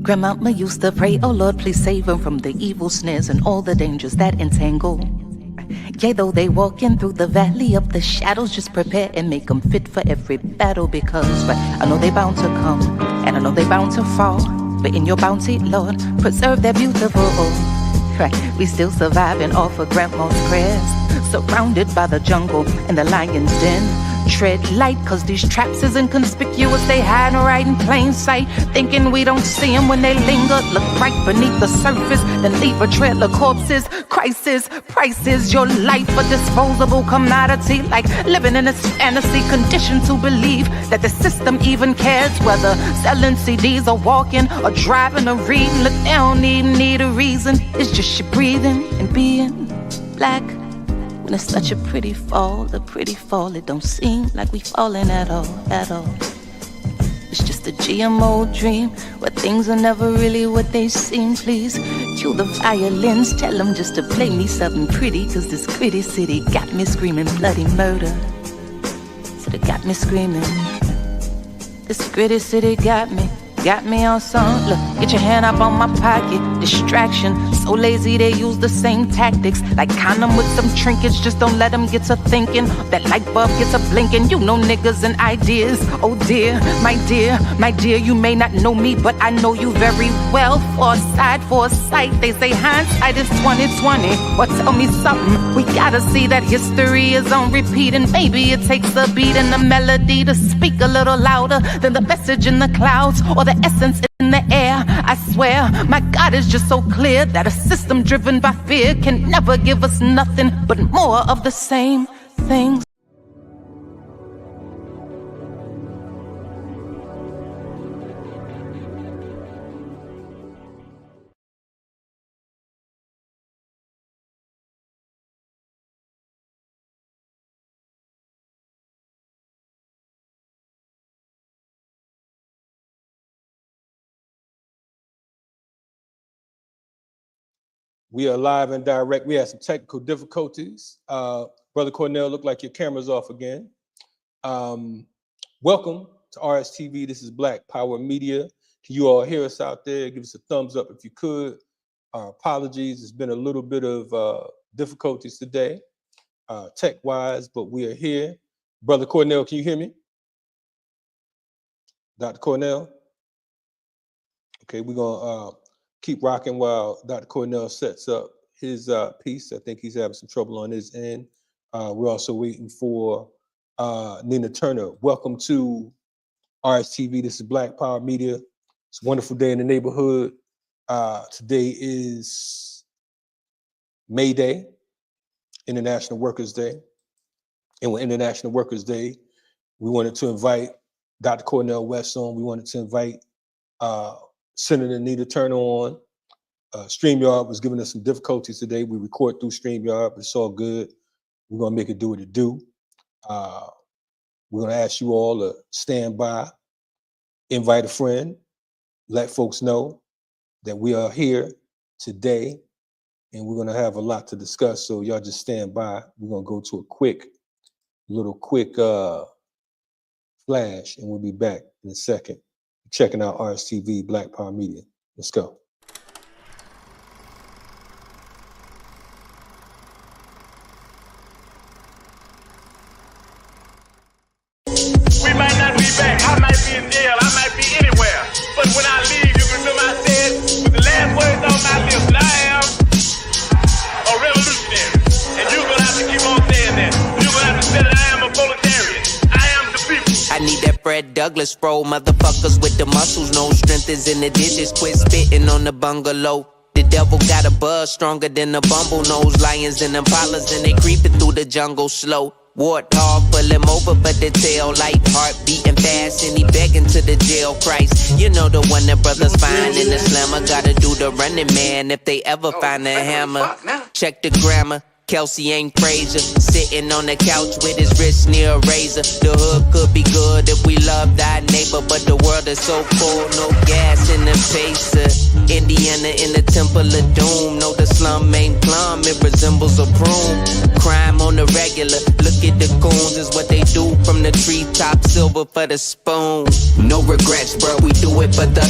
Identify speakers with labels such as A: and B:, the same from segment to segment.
A: Grandmama used to pray, oh Lord, please save them from the evil snares and all the dangers that entangle. Yea, though they walking through the valley of the shadows, just prepare and make them fit for every battle. Because I know they bound to come, and I know they bound to fall, but in your bounty, Lord, preserve their beautiful. Right, we still surviving off of grandma's prayers, surrounded by the jungle and the lion's den. Tread light, cause these traps is inconspicuous. They hide right in plain sight, thinking we don't see them when they linger. Look right beneath the surface, then leave a trail of corpses. Crisis, prices, your life a disposable commodity. Like living in this fantasy, conditioned to believe that the system even cares. Whether selling CDs or walking or driving or reading, look, they don't even need a reason. It's just you breathing and being black. When it's such a pretty fall, it don't seem like we falling at all, at all. It's just a GMO dream, where things are never really what they seem. Please cue the violins, tell them just to play me something pretty, cause this gritty city got me screaming bloody murder. Said it got me screaming. This gritty city got me on some. Look, get your hand up on my pocket. Distraction, so lazy they use the same tactics. Like condom with some trinkets, just don't let them get to thinking. That light bulb gets a blinking. You know niggas and ideas. Oh dear, my dear, you may not know me, but I know you very well. Foresight, they say hindsight is 20/20. Well, tell me something, we gotta see that history is on repeat. And maybe it takes a beat and a melody to speak a little louder than the message in the clouds or the essence in the air. I swear, my God is just so clear that a system driven by fear can never give us nothing but more of the same things.
B: We are live and direct. We had some technical difficulties. Brother Cornel, look like your camera's off again. Welcome to RSTV. This is Black Power Media. Can you all hear us out there? Give us a thumbs up if you could. Our apologies. There's been a little bit of difficulties today, tech-wise, but we are here. Brother Cornel, can you hear me? Dr. Cornel? Okay, we're gonna keep rocking while Dr. Cornel sets up his piece. I think he's having some trouble on his end. We're also waiting for Nina Turner. Welcome to RSTV. This is Black Power Media. It's a wonderful day in the neighborhood. Today is May Day, International Workers' Day. And with International Workers' Day, we wanted to invite Dr. Cornel West on. We wanted to invite Senator Nina Turner on. StreamYard was giving us some difficulties today. We record through StreamYard, but it's all good. We're gonna make it do what it do. We're gonna ask you all to stand by, invite a friend, let folks know that we are here today, and we're gonna have a lot to discuss. So y'all just stand by. We're gonna go to a quick flash, and we'll be back in a second. Checking out RSTV, Black Power Media. Let's go.
C: We might not be back. I might be in jail. I might be anywhere. But when I leave, you can remember I said with the last words on my lips that I am a revolutionary. And you're going to have to keep on saying that. You're going to have to say that I am a proletarian. I am the people.
D: I need that Fred Douglas bro, motherfuckers with the muscles, no strength is in the digits, quit spitting on the bungalow. The devil got a buzz stronger than a bumble nose, lions and impalas, and they creeping through the jungle slow. Warthog pull him over, but the tail light, heart beating fast, and he begging to the jail Christ. You know the one that brothers find in the slammer, gotta do the running man if they ever find a hammer. Check the grammar. Kelsey ain't Frazier, sitting on the couch with his wrist near a razor. The hood could be good if we loved our neighbor, but the world is so cold, no gas in the pacer. Indiana in the temple of doom, no the slum ain't plum, it resembles a broom. Crime on on the regular. Look at the goons, is what they do from the treetop, silver for the spoon. No regrets, bro, we do it for the.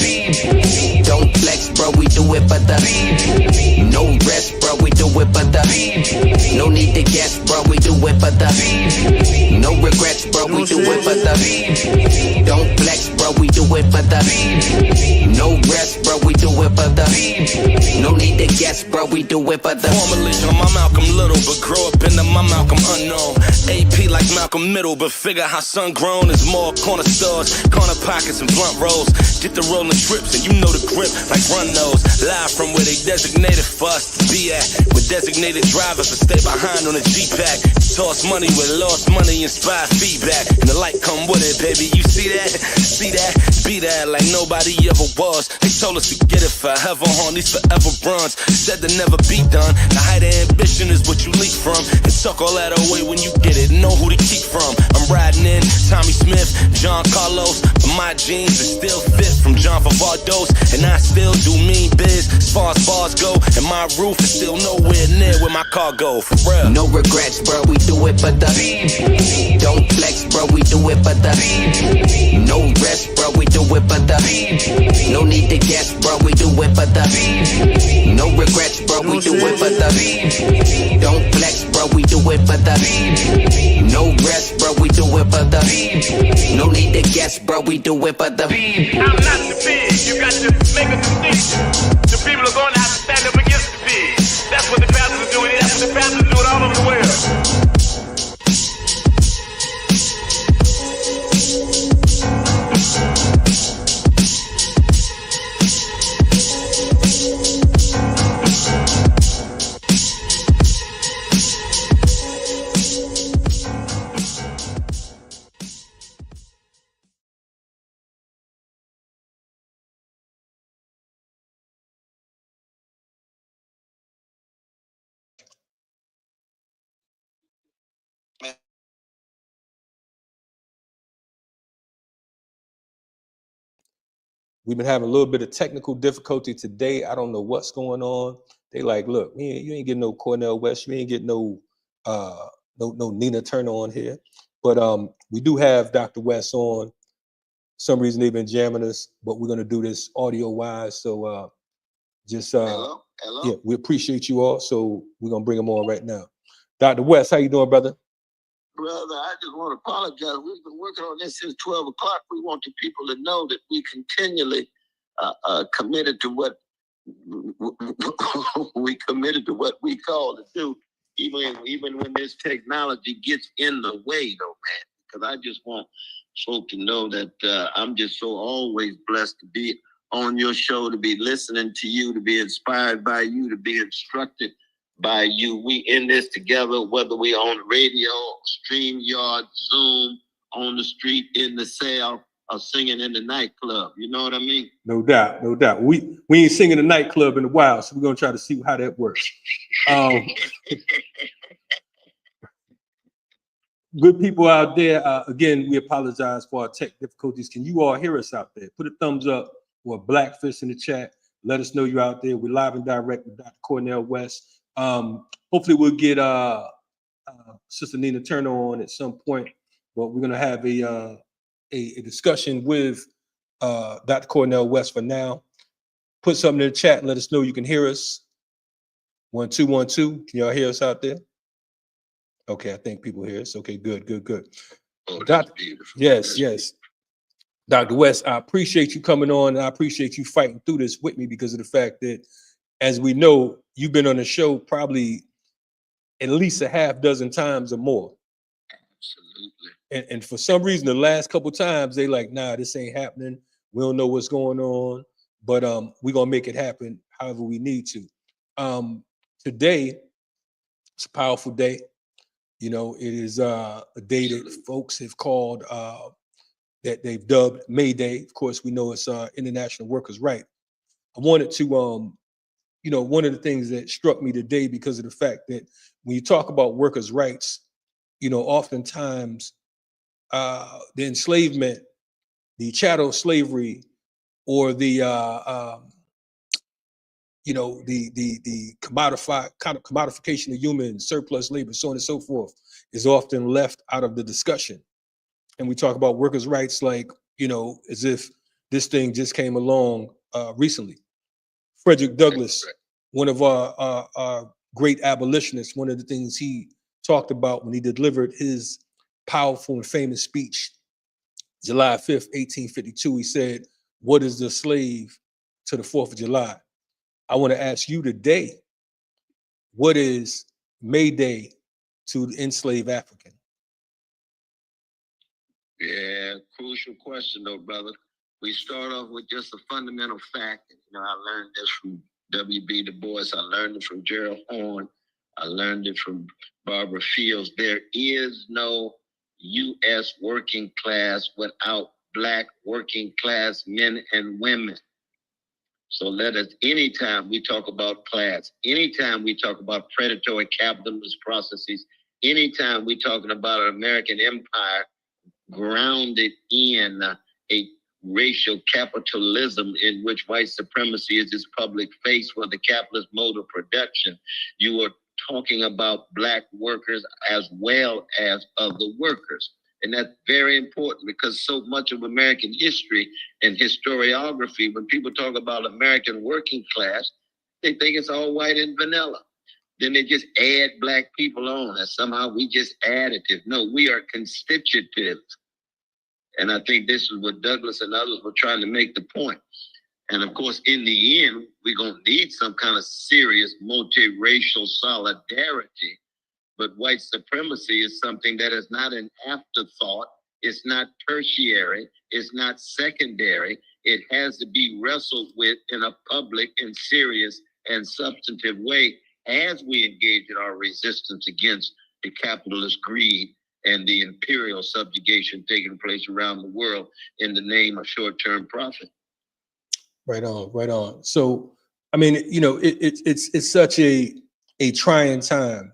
D: Don't flex, bro, we do it for the. No rest, bro, we do it for the. No need to guess, bro, we do it for the. No regrets, bro, we do it for the. Don't flex, bro, we do it for the. No rest, bro, we do it for the. No need to guess, bro, we do it for the.
E: Formerly, my Malcolm Little, but grow up into my Malcolm unknown. AP like Malcolm Middle, but figure how sun grown is more corner stores, corner pockets and blunt rolls. Get the rolling trips and you know the grip like run nose. Live from where they designated for us to be at, with designated drivers to stay behind on the G-Pack. Toss money with lost money, inspire feedback, and the light come with it, baby. You see that? See that? Be that like nobody ever was. They told us to get it forever on these forever runs. Said to never be done. The height of ambition is what you leap from, and suck all that away when you get it. Know who to keep from. I'm riding in Tommy Smith, John Carlos, but my jeans are still fit from John Favardos, and I still do mean biz as far as bars go, and my roof is still nowhere near where my car go. For real.
D: No regrets, bro, we do it for the. Don't flex, bro, we do it for the. No rest, bro, we do it for the. No need to guess, bro, we do it for the. No regrets, bro, we do it for the. Don't flex, bro, we do it for the. No rest, bro, we do it for the. No need to guess, bro, we do it for the.
C: I'm not the big. You got to make a distinction. The people are going to have to stand up against the big. That's what the pastors are doing. That's what the pastors do it all over the world.
B: We've been having a little bit of technical difficulty today. I don't know what's going on. They like, look, you ain't getting no Cornel West. You ain't getting no Nina Turner on here. But we do have Dr. West on. For some reason they've been jamming us, but we're gonna do this audio wise. So hello? Yeah, we appreciate you all. So we're gonna bring them on right now. Dr. West, how you doing, brother?
F: Brother, I just want to apologize. We've been working on this since 12 o'clock. We want the people to know that we continually committed to what we call to do, even when this technology gets in the way, though, man. Because I just want folk to know that I'm just so always blessed to be on your show, to be listening to you, to be inspired by you, to be instructed by you. We in this together, whether we on the radio, StreamYard, Zoom, on the street, in the cell, or singing in the nightclub. You know what I mean?
B: No doubt, no doubt. We ain't singing a nightclub in a while, so we're gonna try to see how that works. Good people out there, again, we apologize for our tech difficulties. Can you all hear us out there? Put a thumbs up or a black fist in the chat. Let us know you're out there. We're live and direct with Dr. Cornel West. Hopefully we'll get Sister Nina Turner on at some point, but we're gonna have a discussion with Dr. Cornel West for now. Put something in the chat and let us know you can hear us. 1 2 1 2. Can y'all hear us out there? Okay, I think people hear us. Okay, good.
F: Oh,
B: Dr. Yes. Dr. West, I appreciate you coming on, and I appreciate you fighting through this with me because of the fact that, as we know, you've been on the show probably at least a half dozen times or more.
F: Absolutely.
B: And for some reason, the last couple times, they like, nah, this ain't happening. We don't know what's going on, but we're going to make it happen however we need to. Today, it's a powerful day. You know, it is a day that folks have called, that they've dubbed May Day. Of course, we know it's International Workers' Right. I wanted to, one of the things that struck me today because of the fact that when you talk about workers' rights, oftentimes the enslavement, the chattel slavery, or the you know, the commodification of humans, surplus labor, so on and so forth, is often left out of the discussion. And we talk about workers' rights like, you know, as if this thing just came along recently. Frederick Douglass, one of our great abolitionists, one of the things he talked about when he delivered his powerful and famous speech, July 5th, 1852, he said, "What is the slave to the 4th of July?" I want to ask you today, what is May Day to the enslaved African?
F: Yeah, crucial question though, brother. We start off with just a fundamental fact. You know, I learned this from W.B. Du Bois. I learned it from Gerald Horne. I learned it from Barbara Fields. There is no U.S. working class without Black working class men and women. So let us, anytime we talk about class, anytime we talk about predatory capitalist processes, anytime we're talking about an American empire grounded in a racial capitalism in which white supremacy is its public face for the capitalist mode of production, you are talking about Black workers as well as other workers. And that's very important because so much of American history and historiography, when people talk about American working class, they think it's all white and vanilla. Then they just add Black people on and somehow we just additive. No, we are constitutive. And I think this is what Douglass and others were trying to make the point. And of course, in the end, we're going to need some kind of serious multiracial solidarity. But white supremacy is something that is not an afterthought. It's not tertiary. It's not secondary. It has to be wrestled with in a public and serious and substantive way as we engage in our resistance against the capitalist greed and the imperial subjugation taking place around the world in the name of short-term profit.
B: Right on, right on. So, I mean, you know, it's such a trying time.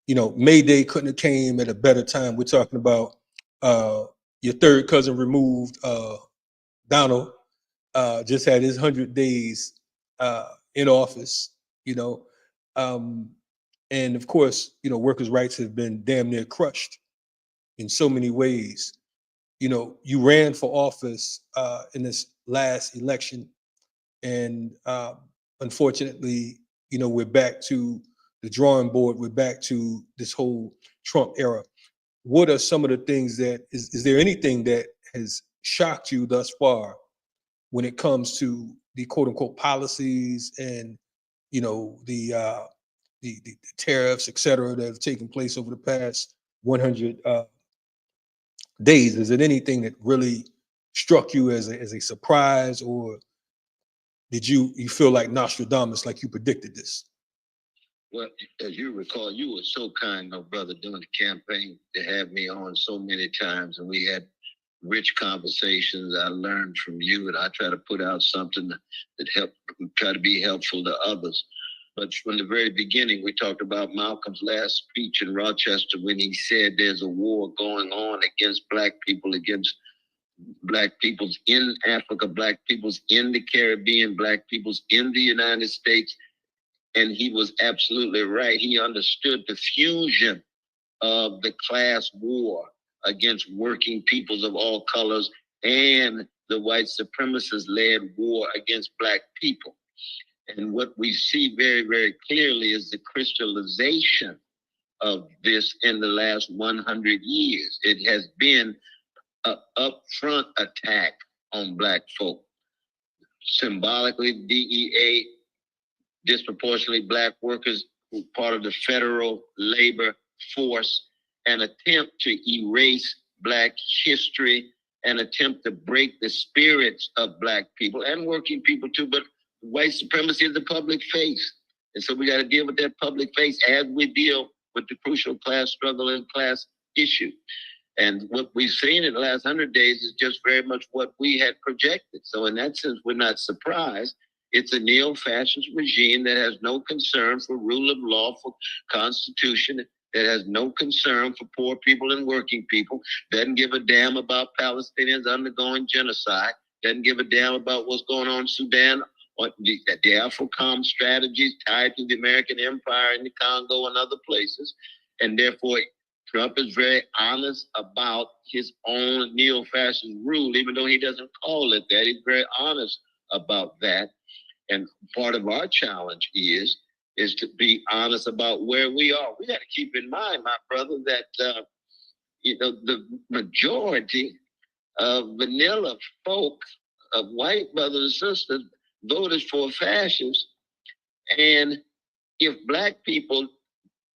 B: You know, May Day couldn't have came at a better time. We're talking about your third cousin removed, Donald, just had his 100 days in office, you know. And of course, you know, workers' rights have been damn near crushed in so many ways. You know, you ran for office in this last election, and unfortunately, you know, we're back to the drawing board. We're back to this whole Trump era. What are some of the things that is there anything that has shocked you thus far when it comes to the quote unquote policies and, you know, the tariffs, et cetera, that have taken place over the past 100 days? Is it anything that really struck you as a surprise, or did you feel like Nostradamus, like you predicted this?
F: Well, as you recall, you were so kind, my brother, during the campaign to have me on so many times, and we had rich conversations. I learned from you, and I try to put out something that help, try to be helpful to others. But from the very beginning, we talked about Malcolm's last speech in Rochester when he said there's a war going on against Black people, against Black peoples in Africa, Black peoples in the Caribbean, Black peoples in the United States. And he was absolutely right. He understood the fusion of the class war against working peoples of all colors and the white supremacist-led war against Black people. And what we see very, very clearly is the crystallization of this in the last 100 years. It has been an upfront attack on Black folk. Symbolically, DEA, disproportionately Black workers, who part of the federal labor force, an attempt to erase Black history, an attempt to break the spirits of Black people and working people too, but white supremacy is the public face. And so we got to deal with that public face as we deal with the crucial class struggle and class issue. And what we've seen in the last 100 days is just very much what we had projected. So in that sense, we're not surprised. It's a neo-fascist regime that has no concern for rule of law, for constitution, that has no concern for poor people and working people, doesn't give a damn about Palestinians undergoing genocide, doesn't give a damn about what's going on in Sudan the AFRICOM strategies tied to the American empire in the Congo and other places. And therefore, Trump is very honest about his own neo-fascist rule, even though he doesn't call it that. He's very honest about that. And part of our challenge is to be honest about where we are. We got to keep in mind, my brother, that the majority of vanilla folk, of white brothers and sisters, voted for fascists. And if Black people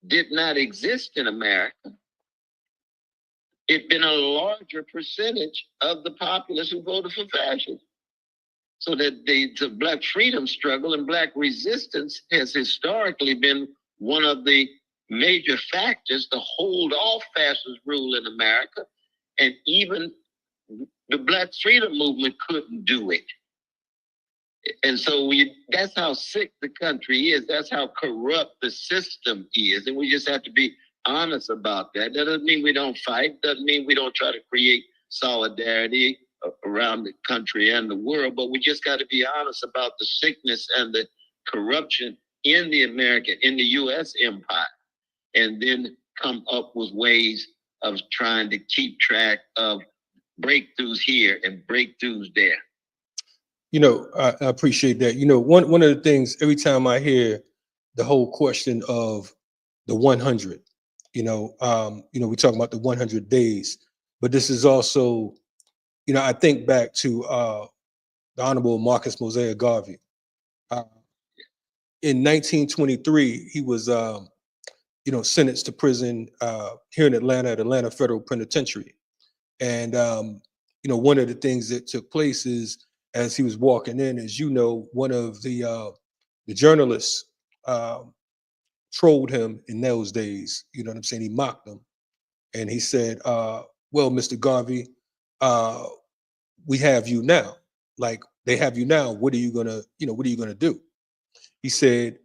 F: did not exist in America, it'd been a larger percentage of the populace who voted for fascists. So that the Black freedom struggle and Black resistance has historically been one of the major factors to hold off fascist rule in America. And even the Black freedom movement couldn't do it. And so that's how sick the country is. That's how corrupt the system is. And we just have to be honest about that. That doesn't mean we don't fight. Doesn't mean we don't try to create solidarity around the country and the world. But we just got to be honest about the sickness and the corruption in the U.S. empire. And then come up with ways of trying to keep track of breakthroughs here and breakthroughs there.
B: I appreciate that. One of the things, every time I hear the whole question of the 100, we talk about the 100 days, but this is also, I think back to the Honorable Marcus Mosiah Garvey. In 1923, he was, sentenced to prison here in Atlanta at Atlanta Federal Penitentiary. And, one of the things that took place is, as he was walking in, as one of the journalists trolled him in those days. You know what I'm saying? He mocked him, and he said, "Well, Mr. Garvey, we have you now. Like, they have you now. What are you gonna do?" He said,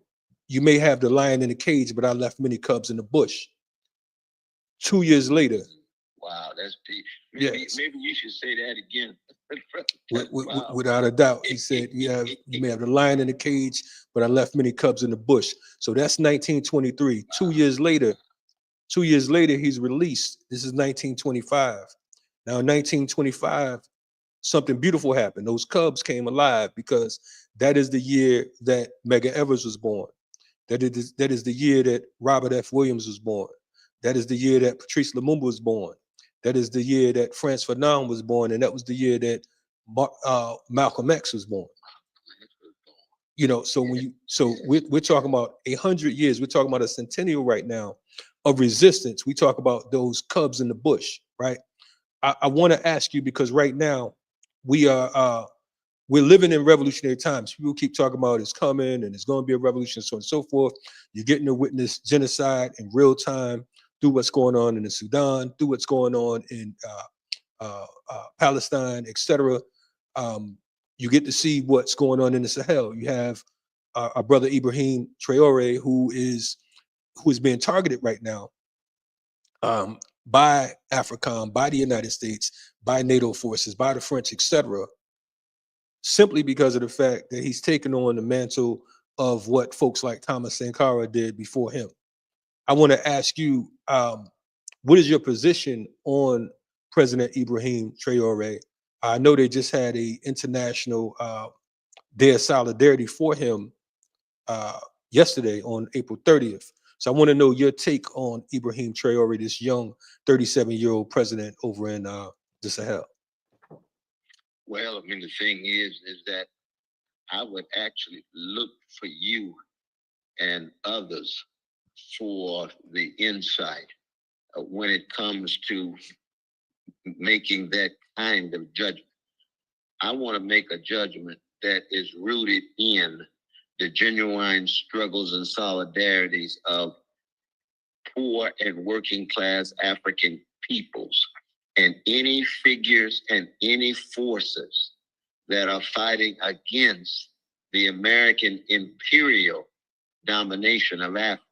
B: "You may have the lion in the cage, but I left many cubs in the bush." 2 years later.
F: Wow, that's deep.
B: Yes.
F: Maybe you should say that again.
B: Wow. Without a doubt. He said, you may have the lion in the cage, but I left many cubs in the bush. So that's 1923. Wow. 2 years later, he's released. This is 1925. Now, in 1925, something beautiful happened. Those cubs came alive, because that is the year that Medgar Evers was born. That is the year that Robert F. Williams was born. That is the year that Patrice Lumumba was born. That is the year that Frantz Fanon was born, and that was the year that Malcolm X was born. So we're talking about 100 years. We're talking about a centennial right now of resistance. We talk about those cubs in the bush, right? I want to ask you, because right now we're living in revolutionary times. People keep talking about it's coming and it's going to be a revolution, so on and so forth. You're getting to witness genocide in real time through what's going on in the Sudan, through what's going on in Palestine, etc. You get to see what's going on in the Sahel. You have our brother Ibrahim Traore, who is being targeted right now by AFRICOM, by the United States, by NATO forces, by the French, etc., simply because of the fact that he's taken on the mantle of what folks like Thomas Sankara did before him. I want to ask you, what is your position on President Ibrahim Traore? I know they just had a international day of solidarity for him yesterday on April 30th. So I want to know your take on Ibrahim Traore, this young 37-year-old president over in the Sahel.
F: Well, I mean, the thing is that I would actually look for you and others for the insight when it comes to making that kind of judgment. I want to make a judgment that is rooted in the genuine struggles and solidarities of poor and working class African peoples, and any figures and any forces that are fighting against the American imperial domination of Africa.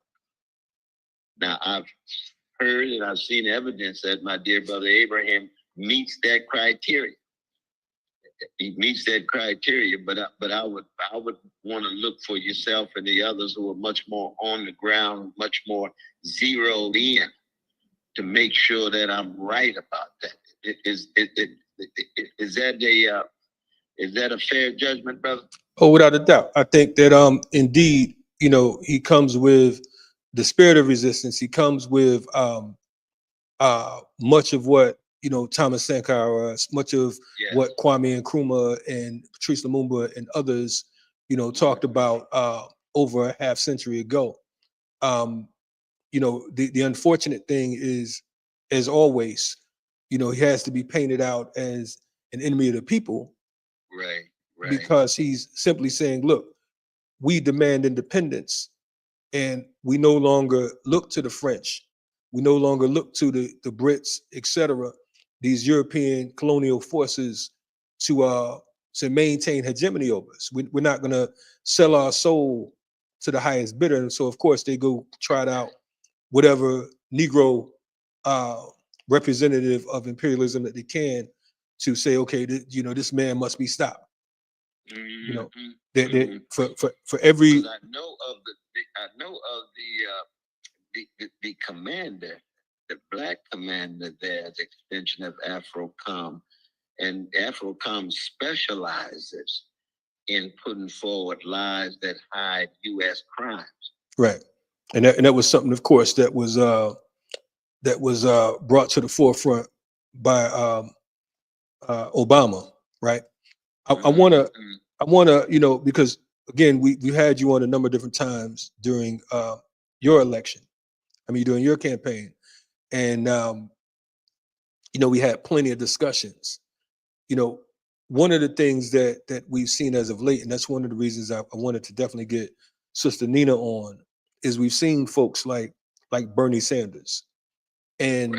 F: Now, I've heard and I've seen evidence that my dear brother Abraham meets that criteria. he meets that criteria, but I would want to look for yourself and the others who are much more on the ground, much more zeroed in, to make sure that I'm right about that. Is that a fair judgment, brother?
B: Oh, without a doubt. I think that indeed, he comes with the spirit of resistance. He comes with much of what Thomas Sankara, much of what Kwame Nkrumah and Patrice Lumumba and others talked about over a half century ago. The unfortunate thing is, as always, he has to be painted out as an enemy of the people,
F: right?
B: Because he's simply saying, look, we demand independence, and we no longer look to the French, we no longer look to the Brits, etc., these European colonial forces to maintain hegemony over us. We're not going to sell our soul to the highest bidder. And so, of course, they go try out whatever Negro representative of imperialism that they can to say, okay, this man must be stopped. For every.
F: I know of the commander, the black commander there, as extension of AFROCOM, and AFROCOM specializes in putting forward lies that hide U.S. crimes.
B: Right, and that was something, of course, that was brought to the forefront by Obama. Right, I want to, because again, we had you on a number of different times during your election. During your campaign, and we had plenty of discussions. One of the things that we've seen as of late, and that's one of the reasons I wanted to definitely get Sister Nina on, is we've seen folks like Bernie Sanders, and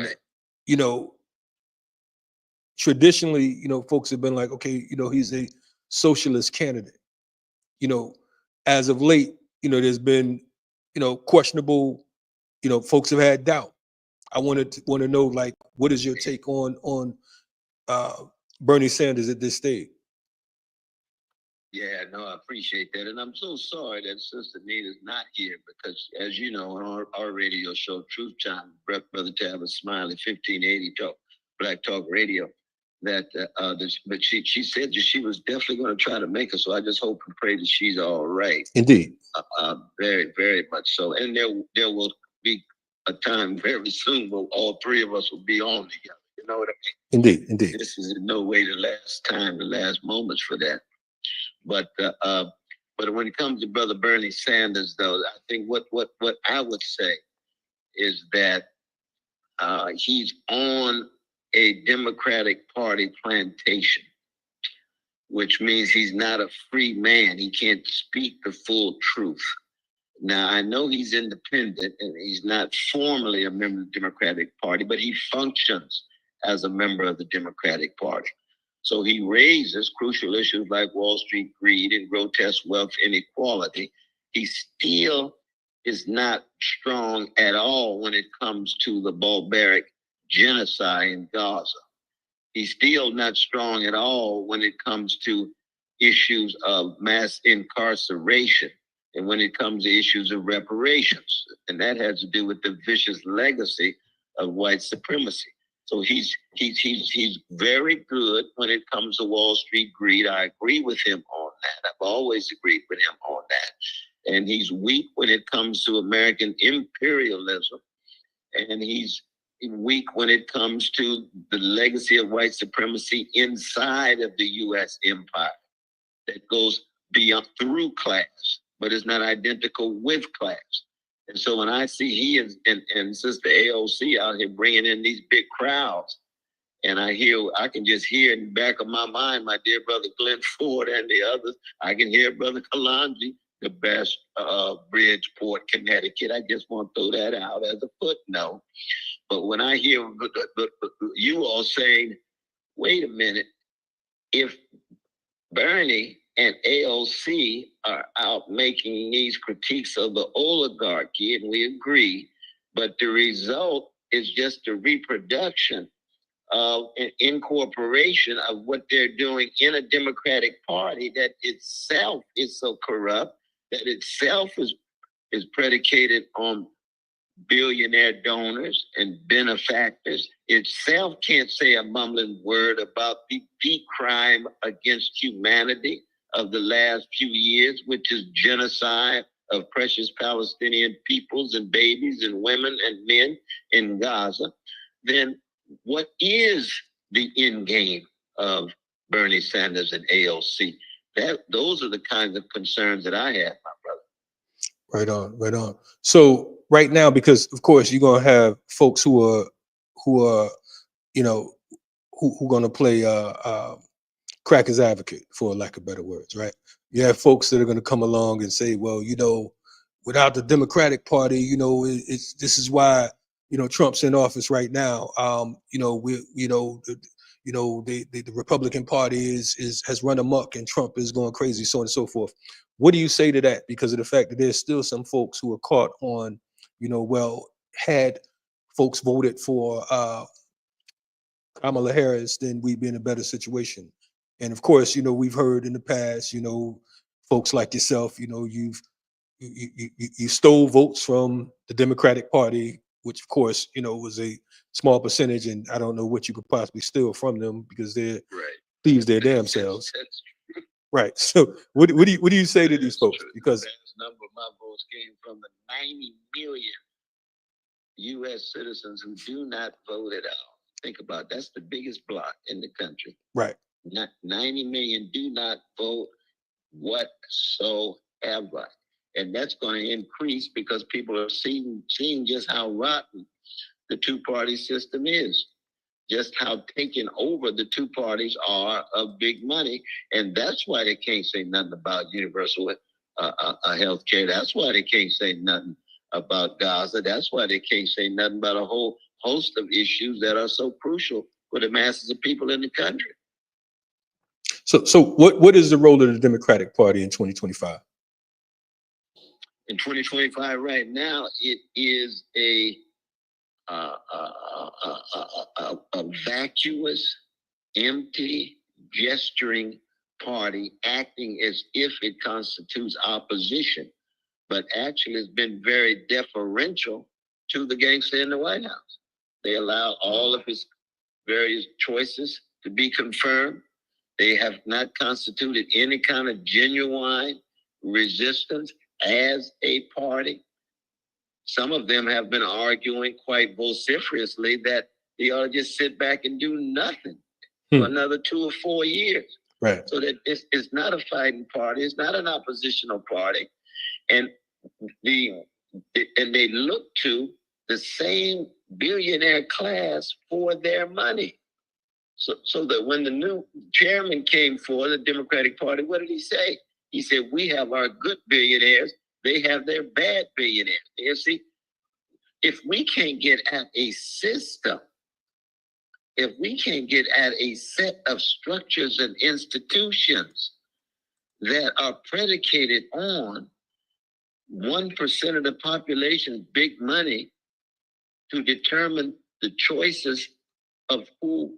B: traditionally, folks have been like, okay, he's a socialist candidate. As of late, there's been, questionable. Folks have had doubt. I want to know, like, what is your take on Bernie Sanders at this stage?
F: Yeah, no, I appreciate that. And I'm so sorry that Sister Nina's not here because, as you know, on our radio show, Truth Time, Brother Tabitha Smiley, 1580 Black Talk Radio, but she said that she was definitely going to try to make it. So I just hope and pray that she's all right.
B: Indeed.
F: Very, very much so. And there will be a time very soon where all three of us will be on together. You know what I
B: mean? Indeed.
F: This is in no way the last moments for that. But when it comes to Brother Bernie Sanders, though, I think what I would say is that he's on a Democratic Party plantation, which means he's not a free man. He can't speak the full truth. Now, I know he's independent and he's not formally a member of the Democratic Party, but he functions as a member of the Democratic Party. So he raises crucial issues like Wall Street greed and grotesque wealth inequality. He still is not strong at all when it comes to the barbaric genocide in Gaza. He's still not strong at all when it comes to issues of mass incarceration and when it comes to issues of reparations. And that has to do with the vicious legacy of white supremacy. So he's very good when it comes to Wall Street greed. I agree with him on that. I've always agreed with him on that. And he's weak when it comes to American imperialism. And he's weak when it comes to the legacy of white supremacy inside of the U.S. empire that goes beyond through class, but is not identical with class. And so when I see he and Sister AOC out here bringing in these big crowds, and I can just hear in the back of my mind, my dear brother Glenn Ford and the others, I can hear Brother Kalonji, the best Bridgeport, Connecticut. I just want to throw that out as a footnote. But when I hear you all saying, wait a minute, if Bernie and AOC are out making these critiques of the oligarchy, and we agree, but the result is just a reproduction incorporation of what they're doing in a Democratic Party that itself is so corrupt, that itself is predicated on billionaire donors and benefactors, itself can't say a mumbling word about the crime against humanity of the last few years, which is genocide of precious Palestinian peoples and babies and women and men in Gaza, then what is the end game of Bernie Sanders and AOC? Those are the kinds of concerns that I have, my brother.
B: Right on, right on. So right now, because of course you're gonna have folks who are, you know, who gonna play cracker's advocate, for lack of better words, right? You have folks that are gonna come along and say, well, you know, without the Democratic Party, you know, this is why, you know, Trump's in office right now. You know, the Republican Party has run amok and Trump is going crazy, so on and so forth. What do you say to that? Because of the fact that there's still some folks who are caught on, you know, well, had folks voted for Kamala Harris, then we'd be in a better situation. And of course, you know, we've heard in the past, you know, folks like yourself, you know, you stole votes from the Democratic Party, which of course, you know, was a small percentage, and I don't know what you could possibly steal from them because they're thieves their damn selves. Right. So what do you say to these folks? Because
F: the vast number of my votes came from the 90 million U.S. citizens who do not vote at all. Think about it. That's the biggest bloc in the country.
B: Right.
F: 90 million do not vote whatsoever. And that's going to increase because people are seeing just how rotten the two-party system is, just how taken over the two parties are of big money. And that's why they can't say nothing about universal health care. That's why they can't say nothing about Gaza. That's why they can't say nothing about a whole host of issues that are so crucial for the masses of people in the country.
B: So what is the role of the Democratic Party in 2025?
F: In 2025, right now, it is a vacuous, empty, gesturing party acting as if it constitutes opposition, but actually has been very deferential to the gangster in the White House. They allow all of his various choices to be confirmed. They have not constituted any kind of genuine resistance as a party. Some of them have been arguing quite vociferously that they ought to just sit back and do nothing for another 2 or 4 years.
B: Right.
F: So that it's not a fighting party. It's not an oppositional party. And they look to the same billionaire class for their money. So that when the new chairman came for the Democratic Party, what did he say? He said, we have our good billionaires. They have their bad billionaires. You see, if we can't get at a system, if we can't get at a set of structures and institutions that are predicated on 1% of the population's big money to determine the choices of who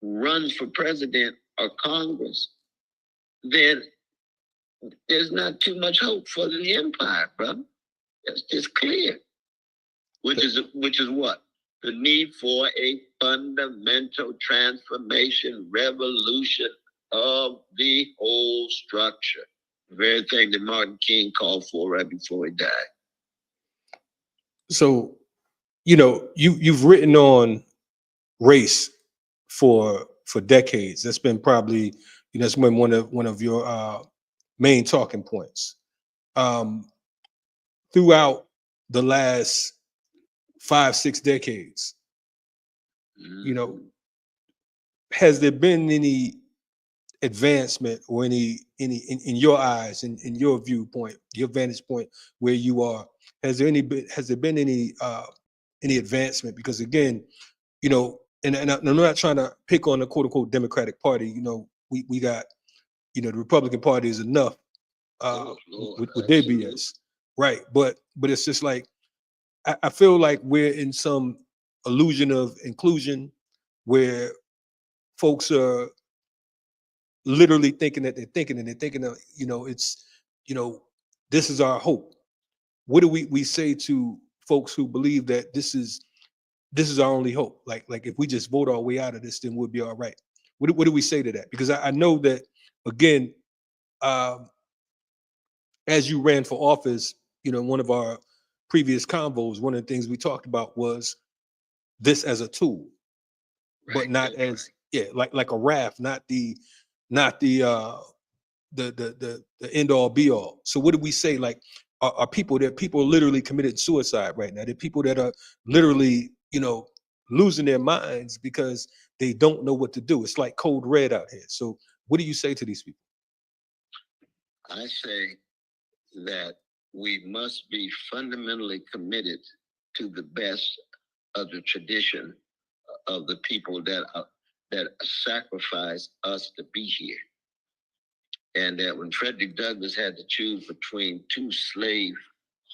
F: runs for president or Congress, then there's not too much hope for the empire, brother. It's just clear. Which is what? The need for a fundamental transformation, revolution of the whole structure. The very thing that Martin King called for right before he died.
B: So, you know, you've written on race for decades. That's been probably, you know, that's been one of your main talking points. Throughout the last 5-6 decades, you know, has there been any advancement or any in your eyes, in your viewpoint, your vantage point where you are? Has there been any advancement? Because again, you know, and I'm not trying to pick on the quote unquote Democratic Party. You know, we got, you know, the Republican Party is enough with their BS, right? But it's just like I feel like we're in some illusion of inclusion, where folks are literally thinking that they're thinking, and they're thinking of, it's, this is our hope. What do we say to folks who believe that this is our only hope? Like if we just vote our way out of this, then we'll be all right. What do we say to that? Because I know that, again, as you ran for office, one of our previous convos, one of the things we talked about was this as a tool, but not as like a raft, not the end all be all. So what do we say? Like, are people literally committed suicide right now? There are people that are literally, losing their minds because they don't know what to do. It's like code red out here. So what do you say to these people?
F: I say that we must be fundamentally committed to the best of the tradition of the people that sacrificed us to be here. And that when Frederick Douglass had to choose between two slave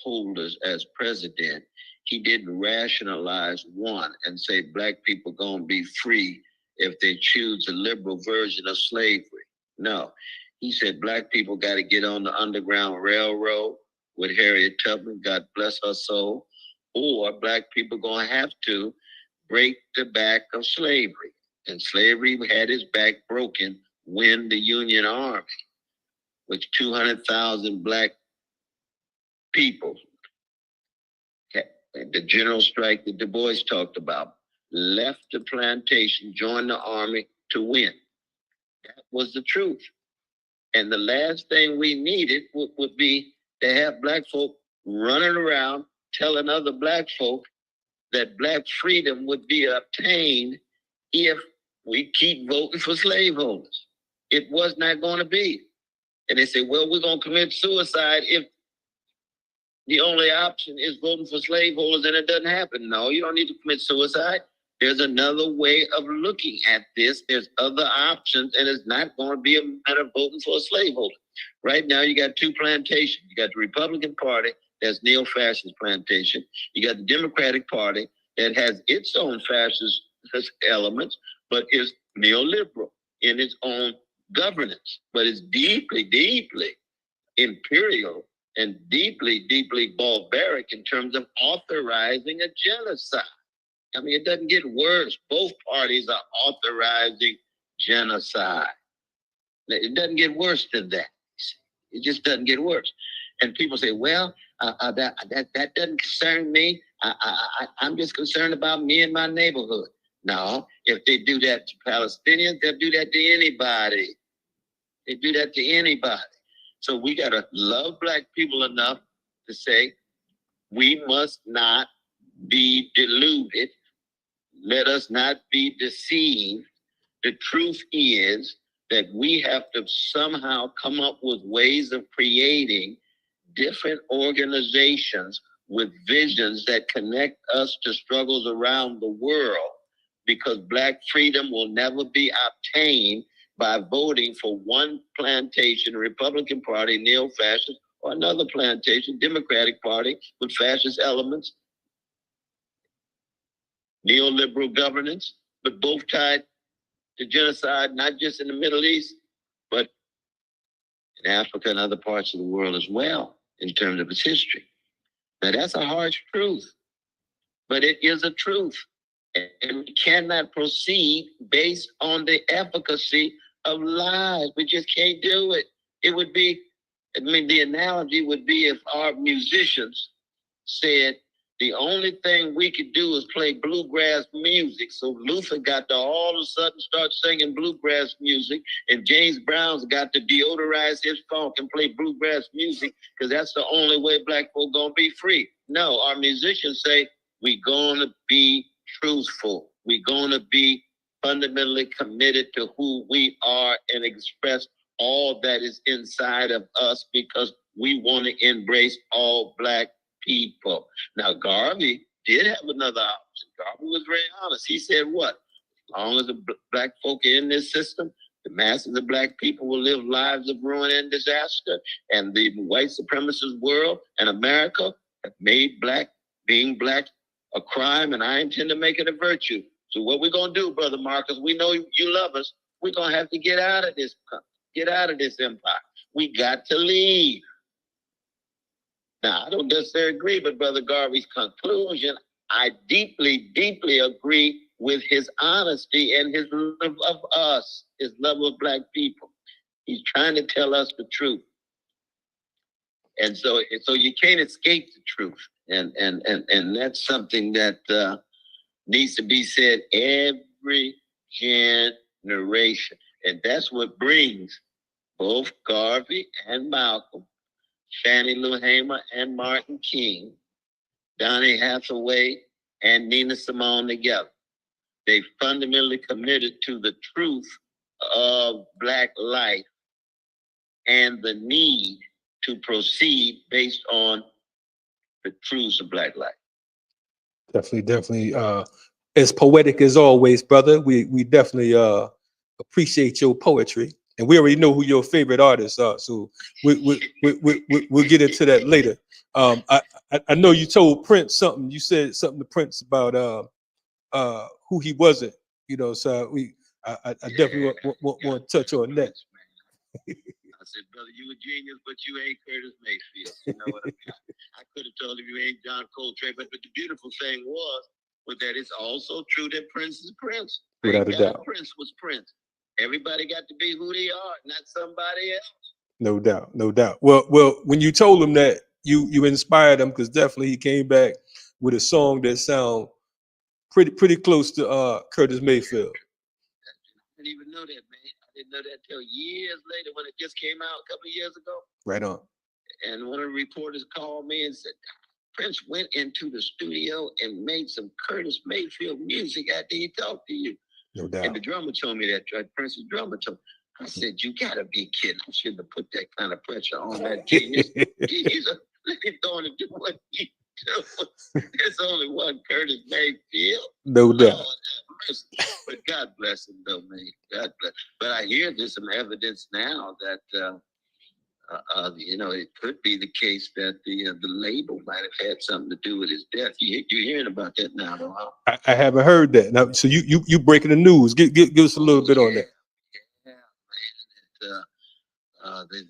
F: holders as president, he didn't rationalize one and say black people gonna be free if they choose a liberal version of slavery. No, he said black people got to get on the Underground Railroad with Harriet Tubman, God bless her soul, or black people gonna have to break the back of slavery. And slavery had its back broken when the Union Army, with 200,000 black people, the general strike that Du Bois talked about, left the plantation, joined the army to win. That was the truth. And the last thing we needed would be to have black folk running around telling other black folk that black freedom would be obtained if we keep voting for slaveholders. It was not going to be. And they say, well, we're going to commit suicide if the only option is voting for slaveholders, and it doesn't happen. No, you don't need to commit suicide. There's another way of looking at this. There's other options, and it's not going to be a matter of voting for a slaveholder. Right now, you got two plantations. You got the Republican Party, that's neo-fascist plantation. You got the Democratic Party that has its own fascist elements, but is neoliberal in its own governance, but it's deeply, deeply imperial and deeply, deeply barbaric in terms of authorizing a genocide. I mean, it doesn't get worse. Both parties are authorizing genocide. It doesn't get worse than that. It just doesn't get worse. And people say, well, that doesn't concern me. I'm just concerned about me and my neighborhood. No, if they do that to Palestinians, they'll do that to anybody. They do that to anybody. So we got to love black people enough to say, we must not be deluded. Let us not be deceived. The truth is that we have to somehow come up with ways of creating different organizations with visions that connect us to struggles around the world, because black freedom will never be obtained by voting for one plantation, Republican Party, neo-fascist, or another plantation, Democratic Party, with fascist elements, neoliberal governance, but both tied to genocide, not just in the Middle East, but in Africa and other parts of the world as well, in terms of its history. Now, that's a harsh truth, but it is a truth. And we cannot proceed based on the efficacy of lies. We just can't do it. It would be, the analogy would be if our musicians said, the only thing we could do is play bluegrass music. So Luther got to all of a sudden start singing bluegrass music, and James Brown's got to deodorize his funk and play bluegrass music, because that's the only way black folk gonna be free. No, our musicians say, we gonna be truthful. We gonna be fundamentally committed to who we are and express all that is inside of us, because we want to embrace all black people. Now, Garvey did have another option. Garvey was very honest. He said, what? As long as the black folk are in this system, the masses of black people will live lives of ruin and disaster, and the white supremacist world and America have made being black a crime, and I intend to make it a virtue. So what we're gonna do, Brother Marcus, we know you love us. We're gonna have to get out of this empire. We got to leave. Now, I don't necessarily agree with Brother Garvey's conclusion. I deeply, deeply agree with his honesty and his love of us, his love of Black people. He's trying to tell us the truth. And so you can't escape the truth. And that's something that needs to be said every generation. And that's what brings both Garvey and Malcolm, Fannie Lou Hamer and Martin King, Donny Hathaway and Nina Simone together. They fundamentally committed to the truth of Black life and the need to proceed based on the truths of Black life.
B: Definitely. As poetic as always, brother. We definitely appreciate your poetry, and we already know who your favorite artists are. So we'll get into that later. I know you told Prince something. You said something to Prince about who he wasn't. You know, so I definitely want to touch on that.
F: I said, brother, you a genius, but you ain't Curtis Mayfield. You know what I mean? I could have told him you ain't John Coltrane, but the beautiful thing was that it's also true that Prince is Prince.
B: Without a doubt.
F: Prince was Prince. Everybody got to be who they are, not somebody else.
B: No doubt. Well, when you told him that, you inspired him, because definitely he came back with a song that sound pretty close to Curtis Mayfield.
F: I didn't even know that, man. I didn't know that till years later when it just came out a couple of years ago.
B: Right on.
F: And one of the reporters called me and said, Prince went into the studio and made some Curtis Mayfield music after he talked to you.
B: No doubt.
F: And the drummer told me that, Prince's drummer told me. I said, you gotta be kidding. I shouldn't have put that kind of pressure on that genius. Let him go on and do what he do. There's only one Curtis Mayfield.
B: No doubt.
F: But God bless him, though, man. God bless. But I hear there's some evidence now that, it could be the case that the label might have had something to do with his death. You're hearing about that now, though, huh?
B: I haven't heard that. Now, so you breaking the news. Give us a little bit on that.
F: Yeah, man.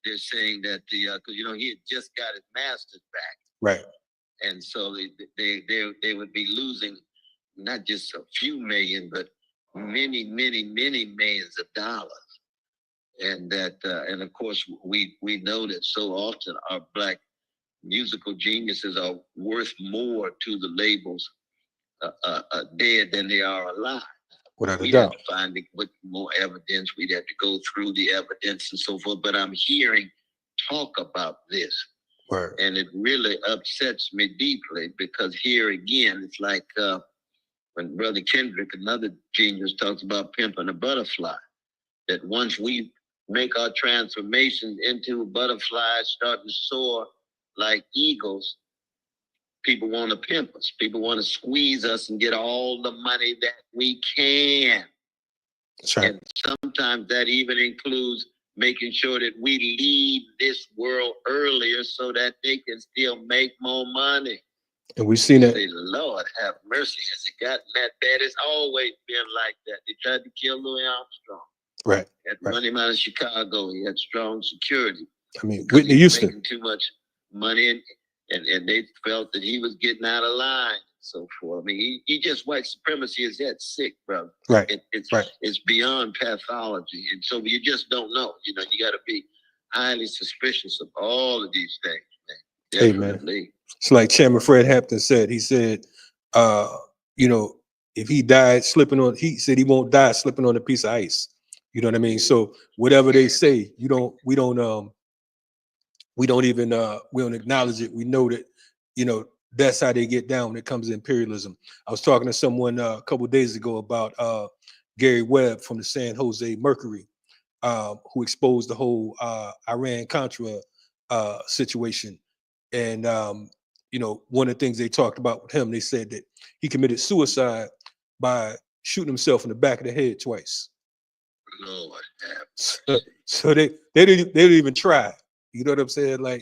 F: They're saying that because he had just got his master's back.
B: Right.
F: And so they would be losing not just a few million, but many millions of dollars. And that, and of course, we know that so often our Black musical geniuses are worth more to the labels dead than they are alive. We'd have to find more evidence. We'd have to go through the evidence and so forth. But I'm hearing talk about this.
B: Word.
F: And it really upsets me deeply, because here again, it's like when Brother Kendrick, another genius, talks about pimping a butterfly, that once we make our transformations into butterflies, start to soar like eagles, people want to pimp us. People want to squeeze us and get all the money that we can.
B: That's right.
F: And sometimes that even includes making sure that we leave this world earlier so that they can still make more money.
B: And we've seen that.
F: Say, Lord have mercy. Has it gotten that bad? It's always been like that. They tried to kill Louis Armstrong.
B: Right.
F: Run him out of Chicago. He had strong security.
B: I mean, Whitney Houston.
F: Making too much money, and they felt that he was getting out of line and so forth. I mean, he just white supremacy is that sick, brother.
B: Right.
F: It's beyond pathology, and so you just don't know. You got to be highly suspicious of all of these things, man. Definitely.
B: Hey, man. It's like Chairman Fred Hampton said. He said, if he died slipping on, he said he won't die slipping on a piece of ice. You know what I mean? So whatever they say, we don't acknowledge it. We know that, that's how they get down when it comes to imperialism. I was talking to someone a couple of days ago about Gary Webb from the San Jose Mercury, who exposed the whole Iran-Contra situation. And, one of the things they talked about with him, they said that he committed suicide by shooting himself in the back of the head twice.
F: Lord,
B: so they didn't even try. You know what I'm saying? Like,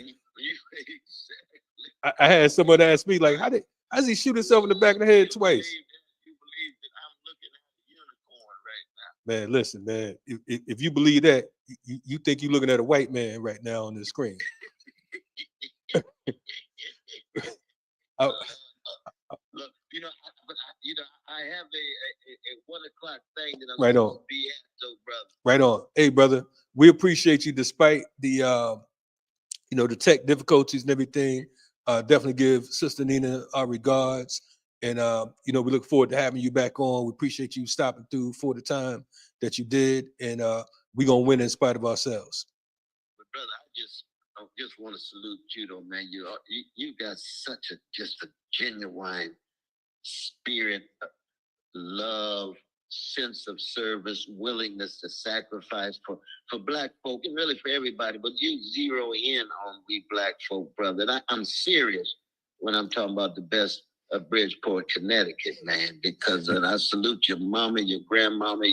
B: I had someone ask me, like, how does he shoot himself in the back of the head twice?
F: You believe that
B: Man, listen, man. If you believe that, you think you're looking at a white man right now on the screen. I-
F: Look, I have a 1 o'clock thing that I'm
B: Right
F: supposed
B: on.
F: to be at, though, brother.
B: Right on. Hey, brother, we appreciate you despite the the tech difficulties and everything. Definitely give Sister Nina our regards. And we look forward to having you back on. We appreciate you stopping through for the time that you did. And we're gonna win in spite of ourselves.
F: But brother, I just want to salute you, though, man. You got such just a genuine spirit, love, sense of service, willingness to sacrifice for Black folk and really for everybody. But you zero in on we Black folk, brother. And I'm serious when I'm talking about the best of Bridgeport, Connecticut, man, because I salute your mama, your grandmama,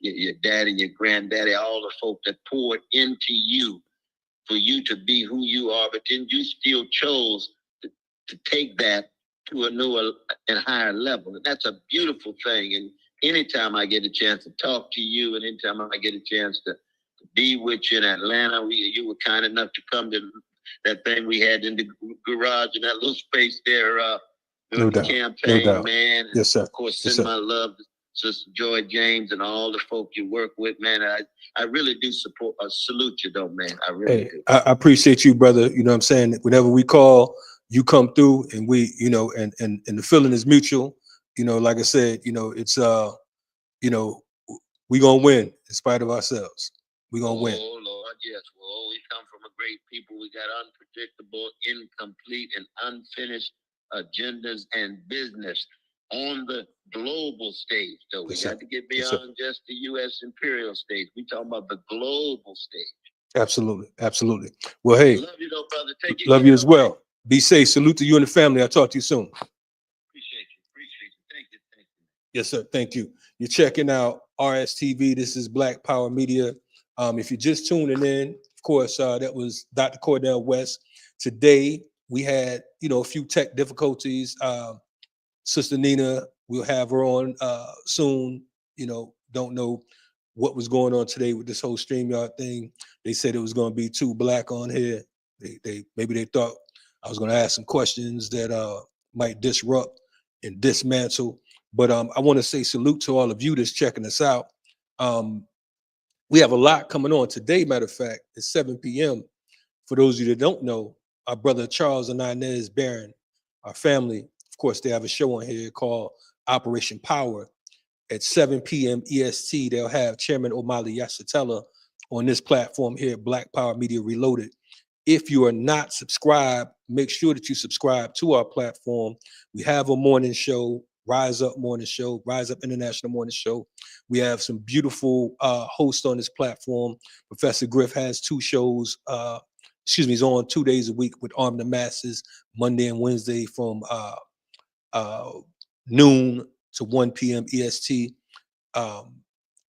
F: your daddy, your granddaddy, all the folk that poured into you for you to be who you are, but then you still chose to take that to a newer and higher level. And that's a beautiful thing. And anytime I get a chance to talk to you, and anytime I get a chance to be with you in Atlanta, you were kind enough to come to that thing we had in the garage in that little space there during the campaign,
B: no doubt.
F: man. And
B: yes, sir.
F: of course,
B: Yes,
F: send
B: sir.
F: my love to Sister Joy James and all the folk you work with, man. I really do salute you, though, man. I really do.
B: I appreciate you, brother. You know what I'm saying? Whenever we call, you come through, and we, and the feeling is mutual. Like I said, it's we gonna win in spite of ourselves. We gonna win.
F: Oh Lord, yes. Well, we come from a great people. We got unpredictable, incomplete, and unfinished agendas and business on the global stage, though. We got to get beyond just the U.S. imperial stage. We talking about the global stage.
B: Absolutely, absolutely. Well, hey,
F: love you, though, brother. Take it
B: love
F: easy,
B: you as well.
F: man.
B: Be safe. Salute to you and the family. I'll talk to you soon.
F: Appreciate you. Thank you.
B: Yes, sir. Thank you. You're checking out RSTV. This is Black Power Media. If you're just tuning in, of course, that was Dr. Cornel West. Today, we had, a few tech difficulties. Sister Nina, we'll have her on soon. Don't know what was going on today with this whole StreamYard thing. They said it was going to be too black on here. Maybe they thought I was going to ask some questions that might disrupt and dismantle. But I want to say salute to all of you that's checking us out. We have a lot coming on today. Matter of fact, it's 7 p.m. For those of you that don't know, our brother Charles and Inez Barron, our family, of course, they have a show on here called Operation Power. At 7 p.m. EST, they'll have Chairman Omali Yasatella on this platform here, Black Power Media Reloaded. If you are not subscribed, make sure that you subscribe to our platform. We have a morning show, Rise Up Morning Show, Rise Up International Morning Show. We have some beautiful hosts on this platform. Professor Griff has two shows. He's on 2 days a week with Arm the Masses, Monday and Wednesday from noon to 1 p.m. EST.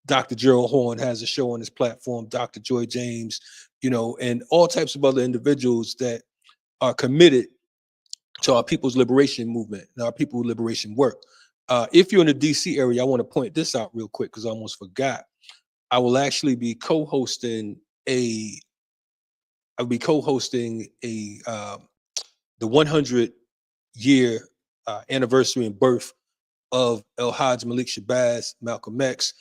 B: Dr. Gerald Horn has a show on his platform, Dr. Joy James, and all types of other individuals that are committed to our people's liberation movement and our people's liberation work. If you're in the DC area, I want to point this out real quick because I almost forgot. I will actually be co-hosting the 100-year anniversary and birth of El Hajj Malik Shabazz, Malcolm X,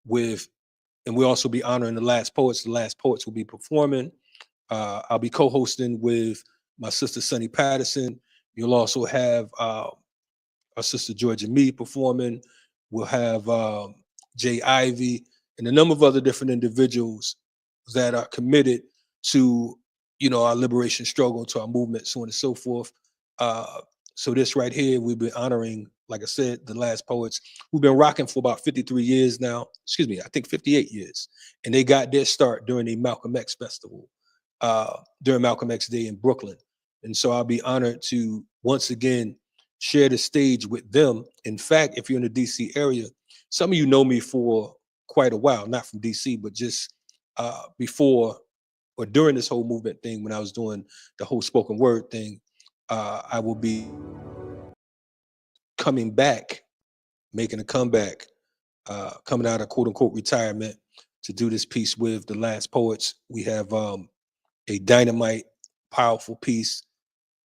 B: and we'll also be honoring the Last Poets. The Last Poets will be performing. I'll be co-hosting with my sister Sonny Patterson. You'll also have our sister Georgia Me performing. We'll have Jay Ivy and a number of other different individuals that are committed to, our liberation struggle, to our movement, so on and so forth. So this right here, we've been honoring, like I said, the Last Poets, who've been rocking for about 53 years now. Excuse me, I think 58 years. And they got their start during the Malcolm X Festival, during Malcolm X Day in Brooklyn. And so I'll be honored to once again share the stage with them. In fact, if you're in the DC area, some of you know me for quite a while, not from DC, but just before or during this whole movement thing, when I was doing the whole spoken word thing. I will be coming back, making a comeback coming out of quote unquote retirement to do this piece with the Last Poets. We have a dynamite, powerful piece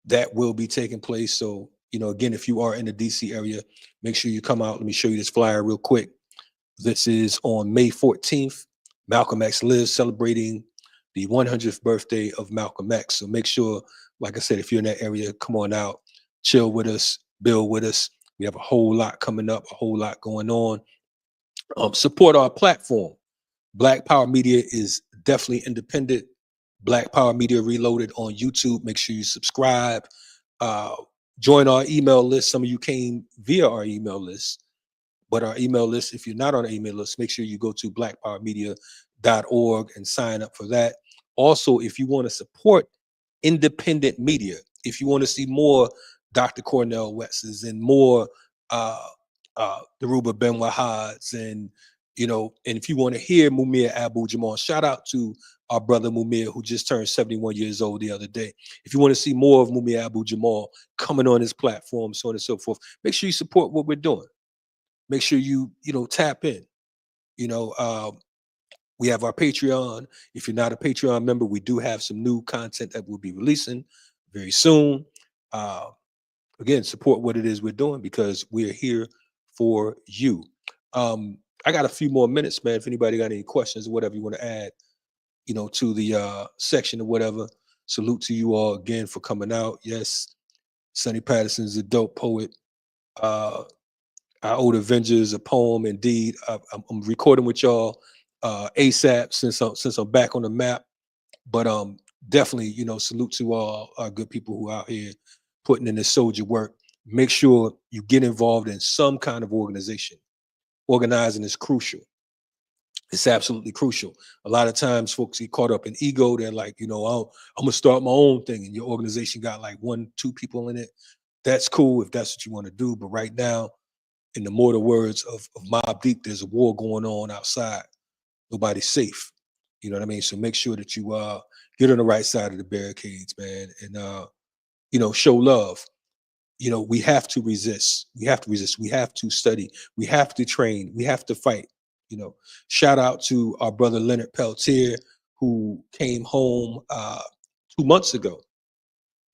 B: that will be taking place. So, you know, again, if you are in the DC area, make sure you come out. Let me show you this flyer real quick. This is on May 14th. Malcolm X lives, celebrating the 100th birthday of Malcolm X. So make sure, like I said, if you're in that area, come on out, chill with us, build with us. We have a whole lot coming up, a whole lot going on. Support our platform. Black Power Media is definitely independent. Black Power Media Reloaded on YouTube. Make sure you subscribe. Join our email list. Some of you came via our email list, but our email list, if you're not on our email list, make sure you go to blackpowermedia.org and sign up for that. Also, if you want to support independent media, if you want to see more Dr. Cornel West's and more Dhoruba Ben-Wahad's, and you know, and if you want to hear Mumia Abu-Jamal, shout out to our brother Mumia, who just turned 71 years old the other day. If you want to see more of Mumia Abu-Jamal coming on his platform, so on and so forth, make sure you support what we're doing. Make sure you tap in. You know, we have our Patreon. If you're not a Patreon member, we do have some new content that we'll be releasing very soon. Again, support what it is we're doing, because we're here for you. I got a few more minutes, man. If anybody got any questions or whatever you want to add, you know, to the section or whatever. Salute to you all again for coming out. Yes, Sonny Patterson's a dope poet. I Owe the Avengers a poem, indeed. I'm recording with y'all ASAP since I'm back on the map. But definitely, you know, salute to all our good people who are out here putting in this soldier work. Make sure you get involved in some kind of organization. Organizing is crucial. It's absolutely crucial. A lot of times folks get caught up in ego. They're like, you know, I'm gonna start my own thing, and your organization got like 1-2 people in it. That's cool if that's what you want to do. But right now, in the mortal words of Mobb Deep, there's a war going on outside. Nobody's safe. You know what I mean? So make sure that you get on the right side of the barricades, man, and you know, show love. You know, we have to resist. We have to resist. We have to study. We have to train. We have to fight. You know, shout out to our brother Leonard Peltier, who came home 2 months ago.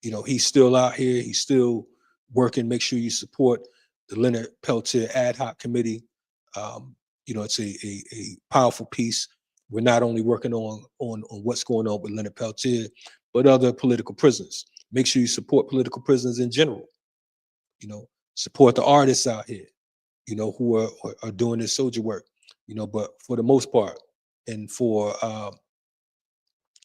B: You know, he's still out here. He's still working. Make sure you support the Leonard Peltier Ad Hoc Committee. You know, it's a powerful piece. We're not only working on what's going on with Leonard Peltier, but other political prisoners. Make sure you support political prisoners in general. You know, support the artists out here, you know, who are doing this soldier work, you know, but for the most part, and for,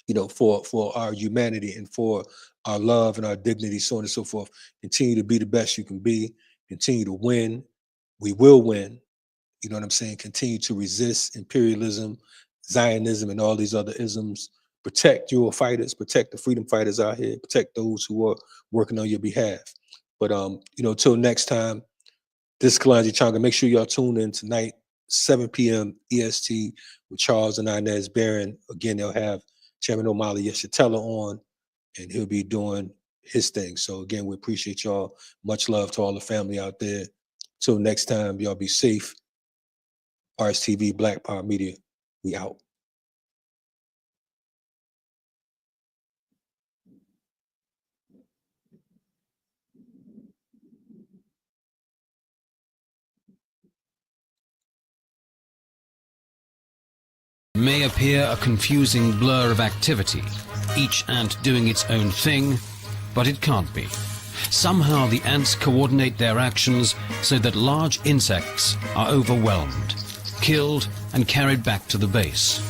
B: you know, for our humanity and for our love and our dignity, so on and so forth, continue to be the best you can be, continue to win. We will win. You know what I'm saying? Continue to resist imperialism, Zionism, and all these other isms. Protect your fighters, protect the freedom fighters out here, protect those who are working on your behalf. But, you know, till next time, this is Kalonji Changa. Make sure y'all tune in tonight, 7 p.m. EST with Charles and Inez Barron. Again, they'll have Chairman Omali Yeshitela on, and he'll be doing his thing. So again, we appreciate y'all. Much love to all the family out there. Till next time, y'all be safe. RSTV, Black Power Media, we out.
G: May appear a confusing blur of activity, each ant doing its own thing, but it can't be. Somehow the ants coordinate their actions so that large insects are overwhelmed, killed and carried back to the base.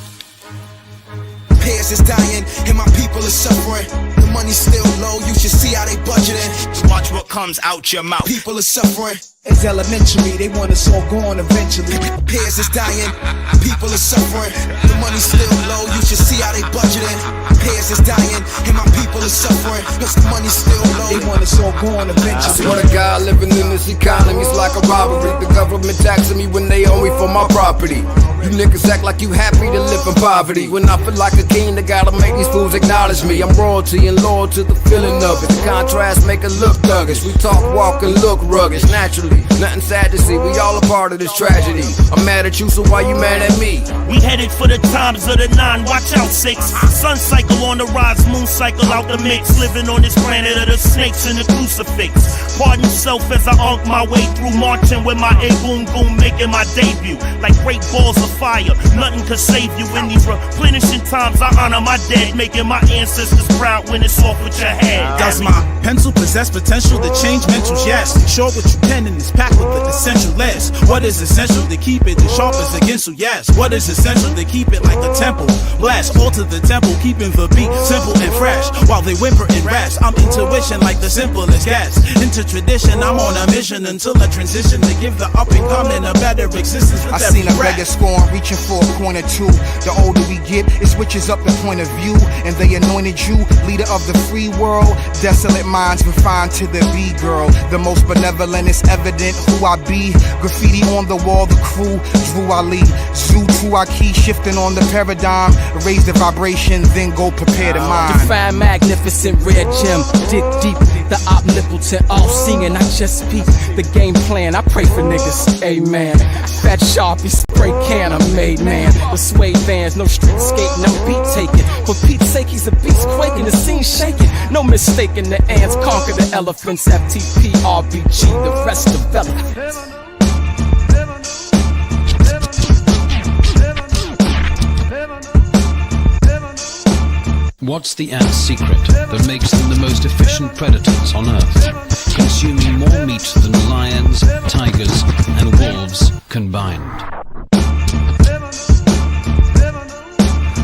H: Peers is dying and my people are suffering. The money's still low, you should see how they budgeting.
E: Watch what comes out your mouth.
H: People are suffering. It's elementary, they want us all gone eventually. Peers is dying, people are suffering. The money's still low, you should see how they budgeting. Peers is dying and my people are suffering. Cause the money's still low, they want us all gone eventually.
I: I swear to God, living in this economy's like a robbery. The government taxing me when they owe me for my property.
H: You niggas act like you happy to live in poverty. When I feel like a king, I gotta make these fools acknowledge me. I'm royalty and loyal to the feeling of it. The contrast make it look thuggish. We talk, walk, and look ruggish. Naturally, nothing sad to see. We all a part of this tragedy. I'm mad at you, so why you mad at me?
I: We headed for the times of the 9. Watch out, 6. Sun cycle on the rise, moon cycle out the mix. Living on this planet of the snakes and the crucifix. Pardon yourself as I unk my way through, marching with my A-boom boom, making my debut. Like great balls of fire, nothing could save you. In these replenishing times, I honor my dead, making my ancestors proud when it's off with your head.
J: Does my pencil possess potential to change mentals? Yes. Sure what you pen in is packed with the essential less. What is essential to keep it as sharp as against you? Yes. What is essential to keep it like a temple? Blast, alter the temple, keeping the beat simple and fresh. While they whimper and rash, I'm intuition like the simplest gas. Into tradition, I'm on a mission until I transition to give the up and coming a better existence.
H: I seen a beggar scorn reaching for a corner too. The older we get, it switches up the point of view. And they anointed you, leader of the free world. Desolate minds refined to the B-girl. The most benevolent is evident who I be. Graffiti on the wall, the crew, Drew Ali. Zoo to our key, shifting on the paradigm. Raise the vibration, then go prepare the mind.
K: Define magnificent red gem, dig deep. The omnipotent, all-seeing, I just peep. The game plan, I pray for niggas, amen. Fat Sharpie, spray can, I'm made man. With suede vans, no street skate, no beat taking. For Pete's sake, he's a beast quaking, the scene shaking. No mistaking, the ants conquer the elephants. FTP, RBG, the rest develop.
G: What's the ant's secret that makes them the most efficient predators on Earth, consuming more meat than lions, tigers, and wolves combined?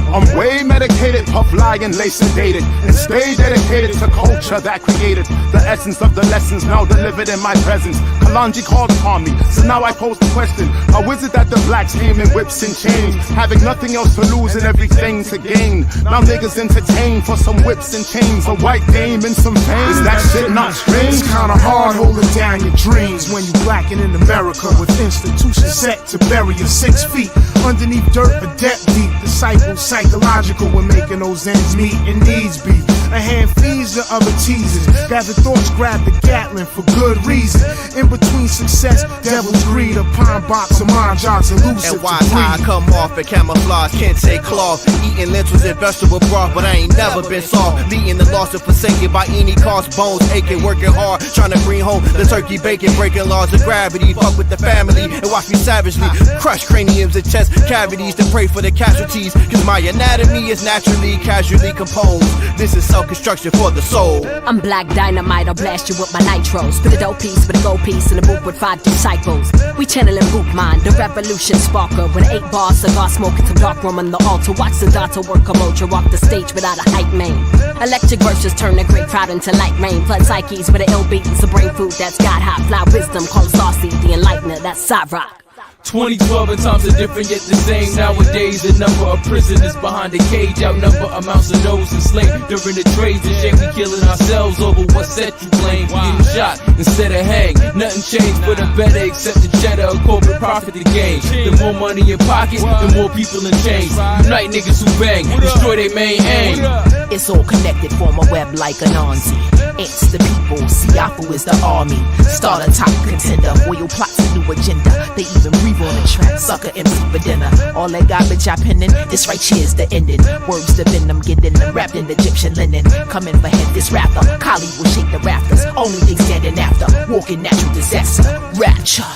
L: I'm way medicated, puff lying, lace sedated, and stay dedicated to culture that created the essence of the lessons now delivered in my presence. Kalonji called upon me, so now I pose the question: how is it that the blacks came in whips and chains, having nothing else to lose and everything to gain? Now niggas entertain for some whips and chains, a white dame and some fame. Is that shit not strange?
J: It's kinda hard holding down your dreams when you blacking in America with institutions set to bury you 6 feet underneath dirt, a depth deep. Disciples psychological when making those ends meet and needs be. A hand feeds the other teasers. Gather thoughts, grab the Gatling for good reason. In between success, devil's greed, a pine box of mind jogs elusive.
H: And why I come off and camouflage, can't take cloth. Eating lentils and vegetable broth, but I ain't never been soft. Leading the lost and forsaken by any cost, bones aching, working hard, trying to bring home the turkey bacon, breaking laws of gravity. Fuck with the family and watch me savagely crush craniums and chest cavities to pray for the casualties. Cause my anatomy is naturally, casually composed. This is self-construction for the soul.
M: I'm black dynamite, I'll blast you with my nitros. Spit a dope piece with a gold piece in a booth with 5 disciples. We channeling boot mind, the revolution sparker. With 8 bars, cigar smoking to dark room on the altar. Watch the daughter work a mojo, walk the stage without a hype man. Electric verses turn a great crowd into light rain. Flood psyches with an ill beat, it's a brain food that's got hot. Fly wisdom, call saucy, the enlightener, that's side rock.
K: 2012 and times are different yet the same. Nowadays the number of prisoners behind the cage outnumber amounts of those enslaved during the trades and shit. We killing ourselves over what set you blame. Getting shot instead of hang. Nothing changed for the better except the cheddar of corporate profit to gain. The more money in pockets, the more people in chains. Unite niggas who bang, destroy their main aim.
A: It's all connected, form a web like an Anzi. Ants the people, Siafu is the army. Start a top contender, oil plots a new agenda. They even breathe on the track, sucker MC for dinner. All that garbage I penning, this right here's the ending. Words the venom, getting them wrapped in Egyptian linen. Coming for head this rapper, Kali will shake the rafters. Only thing standing after, walking natural disaster, rapture.